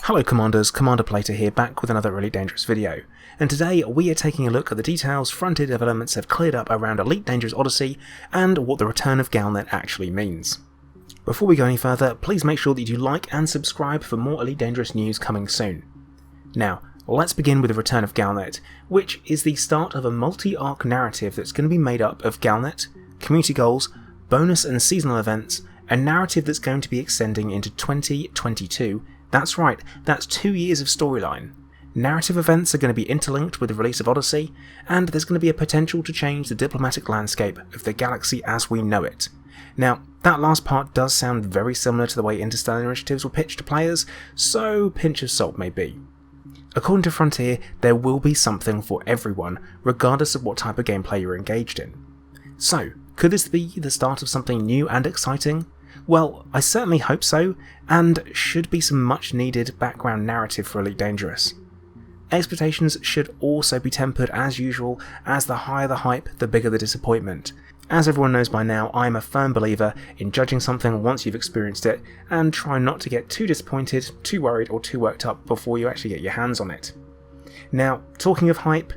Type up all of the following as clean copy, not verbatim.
Hello Commanders, Commander Plater here, back with another Elite Dangerous video, and today we are taking a look at the details front-end developments have cleared up around Elite Dangerous Odyssey and what the return of Galnet actually means. Before we go any further, please make sure that you like and subscribe for more Elite Dangerous news coming soon. Now, let's begin with the return of Galnet, which is the start of a multi-arc narrative that's going to be made up of Galnet, community goals, bonus and seasonal events, a narrative that's going to be extending into 2022. That's right, that's 2 years of storyline. Narrative events are going to be interlinked with the release of Odyssey, and there's going to be a potential to change the diplomatic landscape of the galaxy as we know it. Now, that last part does sound very similar to the way interstellar initiatives were pitched to players, so pinch of salt maybe. According to Frontier, there will be something for everyone, regardless of what type of gameplay you're engaged in. So, could this be the start of something new and exciting? Well, I certainly hope so, and should be some much needed background narrative for Elite Dangerous. Expectations should also be tempered as usual, as the higher the hype, the bigger the disappointment. As everyone knows by now, I am a firm believer in judging something once you've experienced it, and try not to get too disappointed, too worried or too worked up before you actually get your hands on it. Now, talking of hype,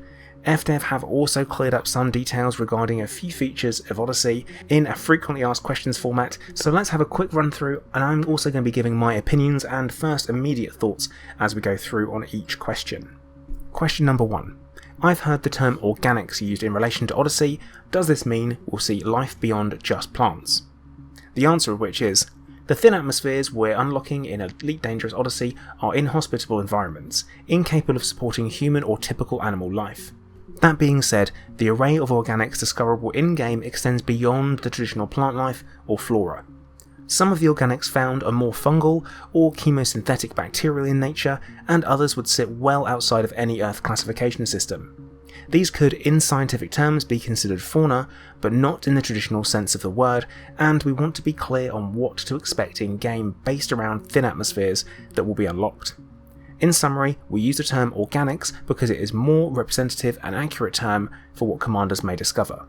FDev have also cleared up some details regarding a few features of Odyssey in a frequently asked questions format, so let's have a quick run through, and I'm also going to be giving my opinions and first immediate thoughts as we go through on each question. Question number 1. I've heard the term organics used in relation to Odyssey. Does this mean we'll see life beyond just plants? The answer of which is, the thin atmospheres we're unlocking in Elite Dangerous Odyssey are inhospitable environments, incapable of supporting human or typical animal life. That being said, the array of organics discoverable in-game extends beyond the traditional plant life or flora. Some of the organics found are more fungal or chemosynthetic bacterial in nature, and others would sit well outside of any Earth classification system. These could, in scientific terms, be considered fauna, but not in the traditional sense of the word, and we want to be clear on what to expect in-game based around thin atmospheres that will be unlocked. In summary, we use the term organics because it is a more representative and accurate term for what commanders may discover.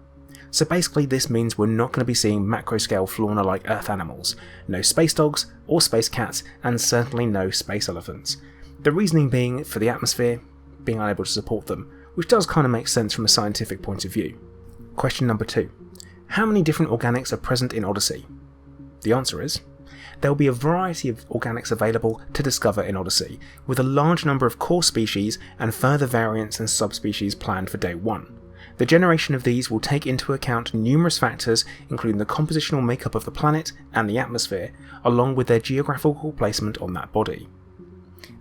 So basically this means we're not going to be seeing macro-scale fauna like Earth animals, no space dogs or space cats, and certainly no space elephants. The reasoning being for the atmosphere being unable to support them, which does kind of make sense from a scientific point of view. Question number 2. How many different organics are present in Odyssey? The answer is, there will be a variety of organics available to discover in Odyssey, with a large number of core species and further variants and subspecies planned for day 1. The generation of these will take into account numerous factors, including the compositional makeup of the planet and the atmosphere, along with their geographical placement on that body.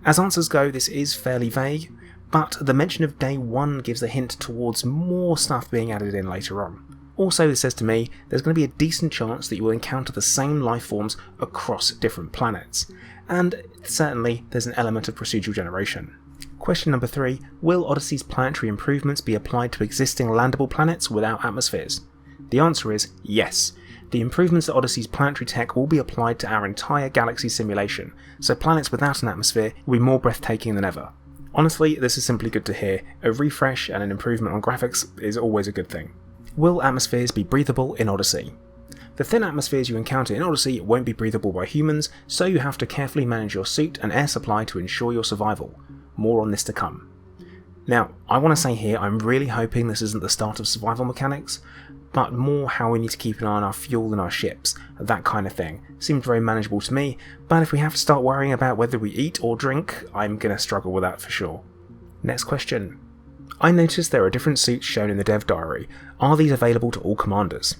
As answers go, this is fairly vague, but the mention of day 1 gives a hint towards more stuff being added in later on. Also, this says to me there's going to be a decent chance that you will encounter the same life forms across different planets, and certainly there's an element of procedural generation. Question number 3. Will Odyssey's planetary improvements be applied to existing landable planets without atmospheres? The answer is yes. The improvements to Odyssey's planetary tech will be applied to our entire galaxy simulation, so planets without an atmosphere will be more breathtaking than ever. Honestly, this is simply good to hear. A refresh and an improvement on graphics is always a good thing. Will atmospheres be breathable in Odyssey? The thin atmospheres you encounter in Odyssey won't be breathable by humans, so you have to carefully manage your suit and air supply to ensure your survival. More on this to come. Now, I want to say here, I'm really hoping this isn't the start of survival mechanics, but more how we need to keep an eye on our fuel and our ships, that kind of thing. Seemed very manageable to me, but if we have to start worrying about whether we eat or drink, I'm gonna struggle with that for sure. Next question. I noticed there are different suits shown in the dev diary. Are these available to all commanders?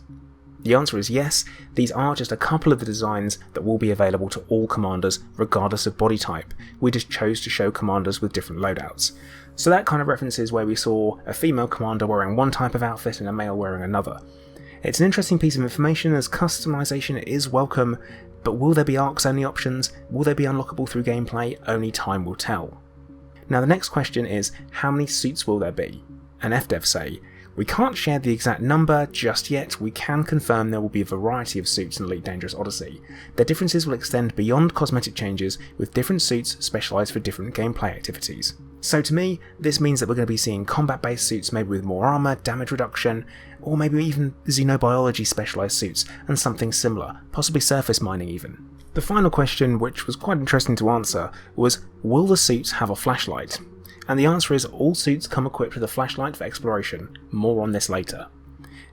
The answer is yes, these are just a couple of the designs that will be available to all commanders regardless of body type. We just chose to show commanders with different loadouts. So that kind of references where we saw a female commander wearing one type of outfit and a male wearing another. It's an interesting piece of information as customization is welcome, but will there be arcs only options? Will they be unlockable through gameplay? Only time will tell. Now the next question is, how many suits will there be? And FDev say, we can't share the exact number just yet, we can confirm there will be a variety of suits in Elite Dangerous Odyssey. Their differences will extend beyond cosmetic changes, with different suits specialised for different gameplay activities. So to me, this means that we're going to be seeing combat-based suits maybe with more armour, damage reduction, or maybe even xenobiology specialised suits and something similar, possibly surface mining even. The final question, which was quite interesting to answer, was will the suits have a flashlight? And the answer is all suits come equipped with a flashlight for exploration. More on this later.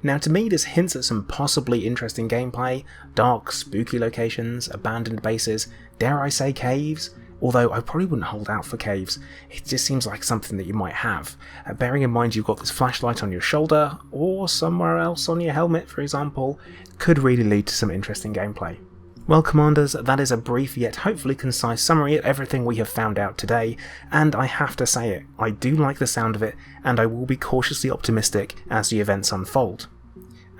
Now to me this hints at some possibly interesting gameplay, dark, spooky locations, abandoned bases, dare I say caves, although I probably wouldn't hold out for caves, it just seems like something that you might have. Bearing in mind you've got this flashlight on your shoulder, or somewhere else on your helmet for example, could really lead to some interesting gameplay. Well Commanders, that is a brief yet hopefully concise summary of everything we have found out today, and I have to say it, I do like the sound of it, and I will be cautiously optimistic as the events unfold.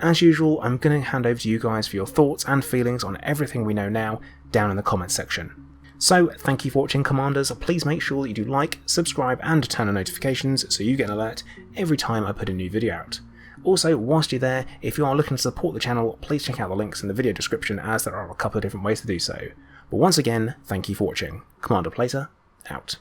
As usual, I'm going to hand over to you guys for your thoughts and feelings on everything we know now down in the comments section. So thank you for watching Commanders, please make sure that you do like, subscribe and turn on notifications so you get an alert every time I put a new video out. Also, whilst you're there, if you are looking to support the channel, please check out the links in the video description as there are a couple of different ways to do so. But once again, thank you for watching. Commander Plater, out.